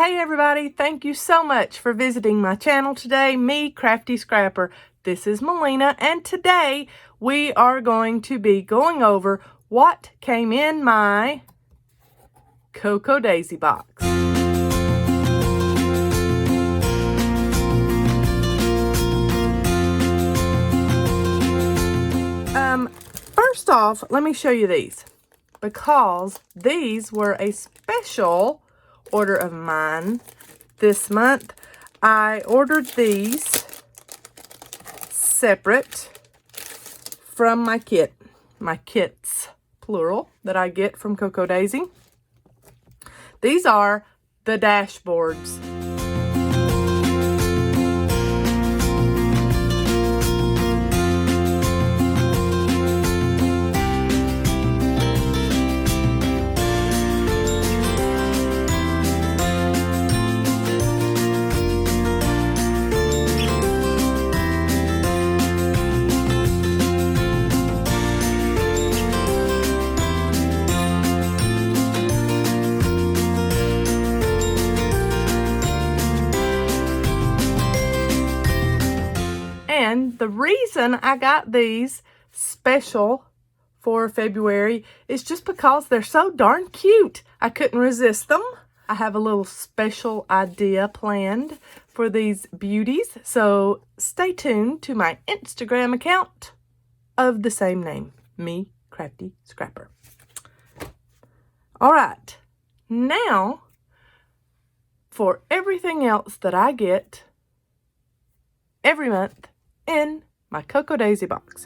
Hey everybody, thank you so much for visiting my channel today, me, Crafty Scrapper. This is Melina, and today we are going to be going over what came in my Cocoa Daisy box. First off, let me show you these, because these were a special order of mine this month. I ordered these separate from my kits, plural, that I get from Cocoa Daisy. These are the dashboards. And the reason I got these special for February is just because they're so darn cute. I couldn't resist them. I have a little special idea planned for these beauties, so stay tuned to my Instagram account of the same name, me, Crafty Scrapper. All right, now for everything else that I get every month in my Cocoa Daisy box.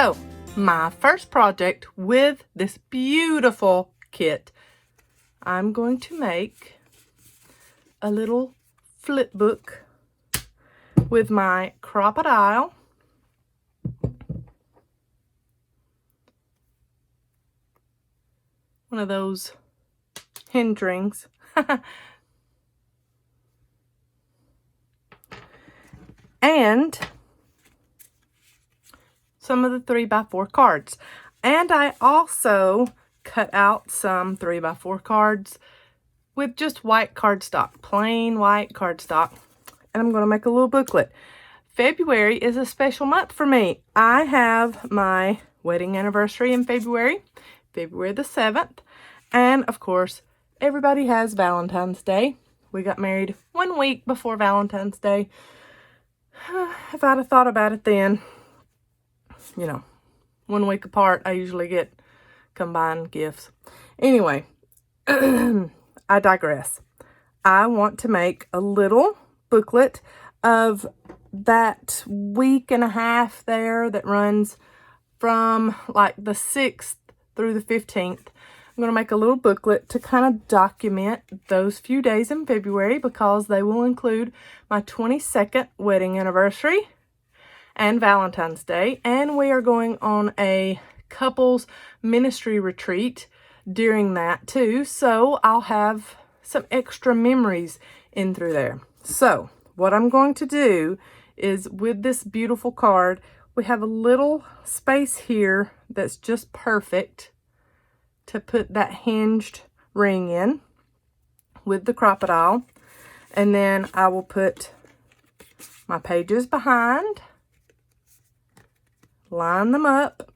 So, my first project with this beautiful kit, I'm going to make a little flip book with my Crop-A-Dile. One of those hinge rings. And some of the 3x4 cards. And I also cut out some 3x4 cards with just white cardstock, plain white cardstock. And I'm going to make a little booklet. February is a special month for me. I have my wedding anniversary in February the 7th. And of course, everybody has Valentine's Day. We got married 1 week before Valentine's Day. If I'd have thought about it then, you know, 1 week apart, I usually get combined gifts. Anyway, I digress. I want to make a little booklet of that week and a half there that runs from like the 6th through the 15th. I'm going to make a little booklet to kind of document those few days in February because they will include my 22nd wedding anniversary and Valentine's Day. And we are going on a couples ministry retreat during that too. So I'll have some extra memories in through there. So what I'm going to do is with this beautiful card, we have a little space here that's just perfect to put that hinged ring in with the Crop-A-Dile. And then I will put my pages behind, line them up,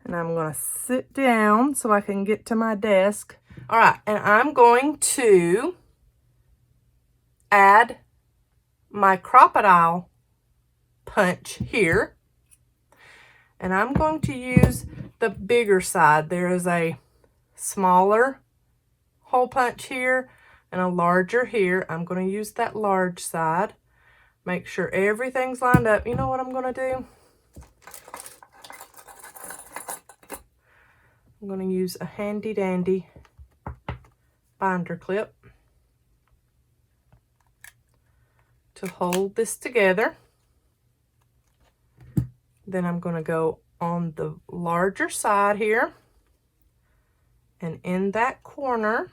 and I'm going to sit down so I can get to my desk. All right, and I'm going to add my Crop-A-Dile punch here. And I'm going to use the bigger side. There is a smaller hole punch here and a larger here. I'm going to use that large side. Make sure everything's lined up. You know what I'm going to do? I'm going to use a handy dandy binder clip to hold this together. Then I'm going to go on the larger side here, and in that corner,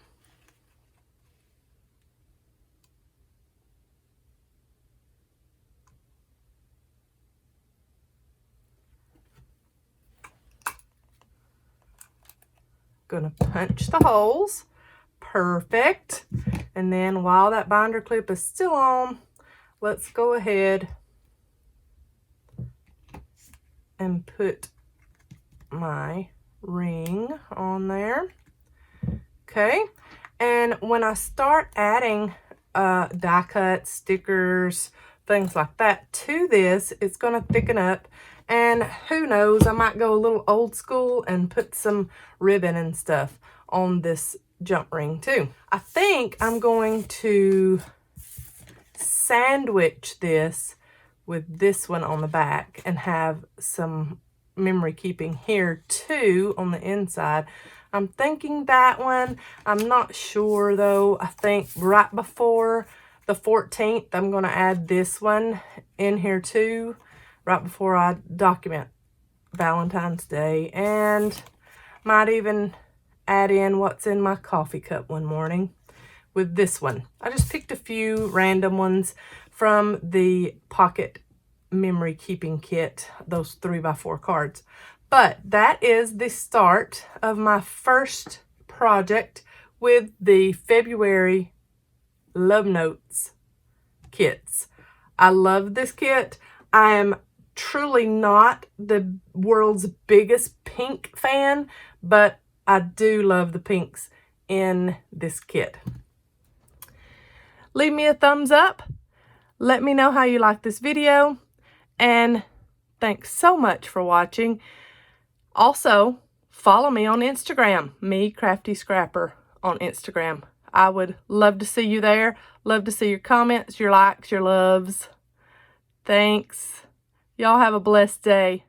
going to punch the holes. Perfect. And then while that binder clip is still on, let's go ahead and put my ring on there. Okay, and when I start adding die cuts, stickers, things like that to this, it's going to thicken up. And who knows, I might go a little old school and put some ribbon and stuff on this jump ring too. I think I'm going to sandwich this with this one on the back and have some memory keeping here too on the inside. I'm thinking that one. I'm not sure though. I think right before the 14th, I'm going to add this one in here too, right before I document Valentine's Day, and might even add in what's in my coffee cup one morning with this one. I just picked a few random ones from the Pocket Memory Keeping Kit, those 3x4 cards. But that is the start of my first project with the February Love Notes kits. I love this kit. I am truly not the world's biggest pink fan, but I do love the pinks in this kit. Leave me a thumbs up. Let me know how you like this video. And thanks so much for watching. Also, follow me on Instagram, Me Crafty Scrapper on Instagram. I would love to see you there. Love to see your comments, your likes, your loves. Thanks. Y'all have a blessed day.